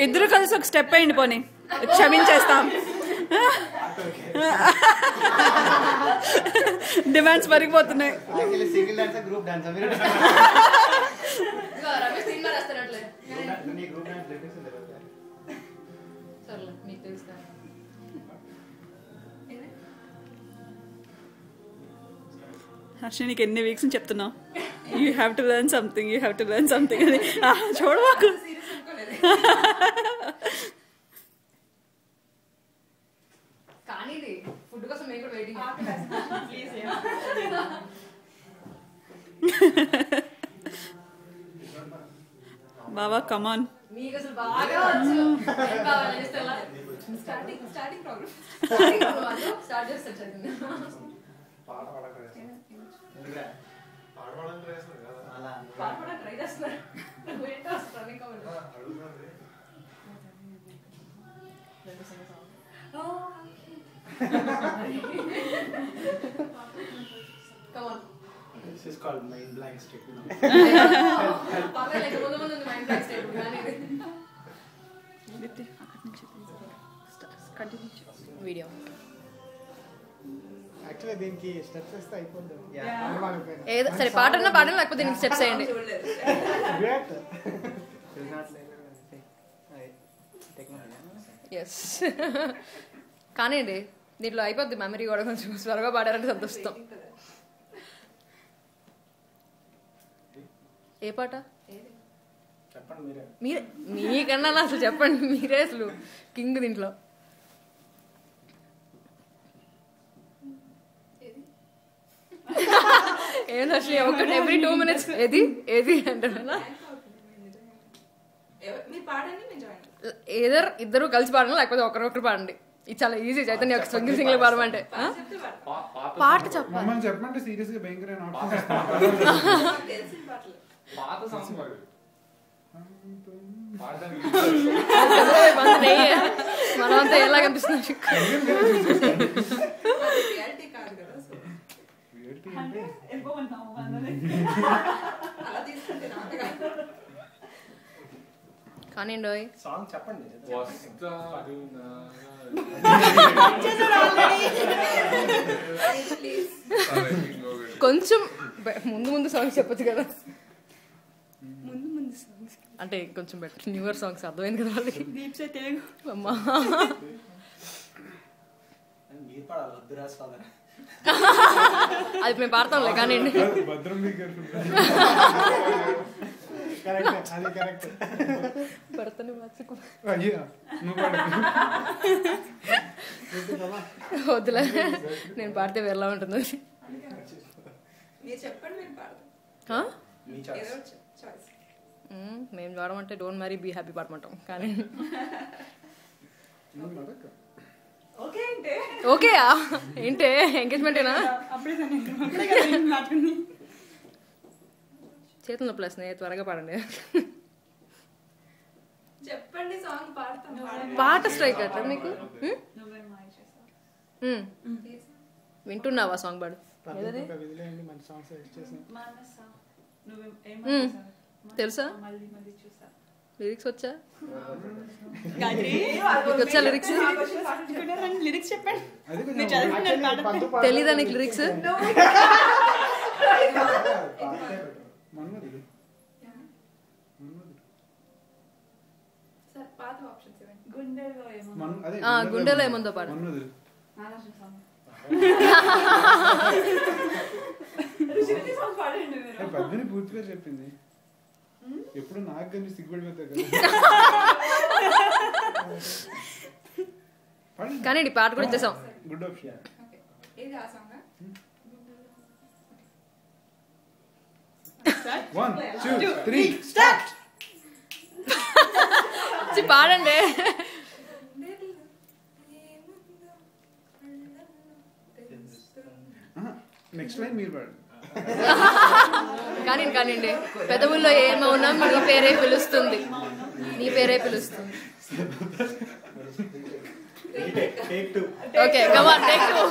ఇద్దరు కలిసి ఒక స్టెప్ అయ్యండి పోనీ క్షమించేస్తాం డిమాండ్స్ పెరిగిపోతున్నాయి హర్ష నీకు ఎన్ని వీక్స్ అని చెప్తున్నావు you have to learn something అని చూడవాకు బావా కమాన్ This is called mind blank state. Video. Actually, దీనికి స్టెప్స్ వేస్తే అయిపోతుంది. ఏదో సరే పాటన్నా పాడండి లేకపోతే దీనికి స్టెప్స్ వేయండి. ఎస్ కానివ్వండి దీంట్లో అయిపోద్ది మెమరీ కూడా కొంచెం త్వరగా పాడారంటే సంతోషం. ఏ పాట మీరే మీకన్నా అసలు చెప్పండి మీరే అసలు కింగ్ దీంట్లో. ఏంది అసలు ఒకటి ఎవ్రీ 2 minutes ఏది అంటారా ఇద్దరు కలిసి పాడండి లేకపోతే ఒకరొకరు పాడండి. ఇది చాలా ఈజీ చైతన్య ఒక సింగిల్ పాడమంటే పాట చెప్పమంటే సీరియస్ గా భయంకర మనమంతా ఎలా కనిపిస్తుంది కానివ్వండి సాంగ్ చెప్పండి కొంచెం ముందు సాంగ్స్ చెప్పొచ్చు కదా అంటే కొంచెం బెటర్ న్యూ ఇయర్ సాంగ్స్ అర్థమైంది కదా వాళ్ళకి. అమ్మా అది మేము పాడతాంలే కానివ్వండి. భర్తని వద్దులే నేను పాడితే వేరేలా ఉంటుంది. మేము పాడమంటే డోంట్ మ్యారీ బీ హ్యాపీ పాడమంటాం కానీ ఓకేయా ఏంటే ఎంగేజ్మెంటేనా చేతులు నొప్పులు వస్తున్నాయి త్వరగా పాడండి. పాట స్ట్రైక్ అట్లా మీకు వింటున్నావా సాంగ్ పాడు తెలుసా లిరిక్స్ వచ్చా వచ్చా లిరిక్స్ తెలీదా నీకు లిరిక్స్ గుండెలో ఏముందో పాడు పూర్తిగా చెప్పింది ఎప్పుడు నాకు కానీ సిగ్గుపడిపోతాయి కదా కానీ పాట కూడా ఇచ్చేసాం. గుడ్ ఆప్షన్ పాడండి నెక్స్ట్ లైన్ మీరు పాడండి. కానివ్వండి పెదవుల్లో ఏమవునా నీ పేరే పిలుస్తుంది ఓకే కమ్ ఆన్ టేక్ 2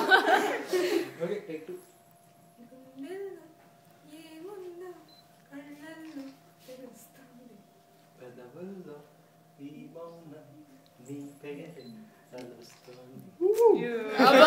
పెదవుల్లో అబ్బా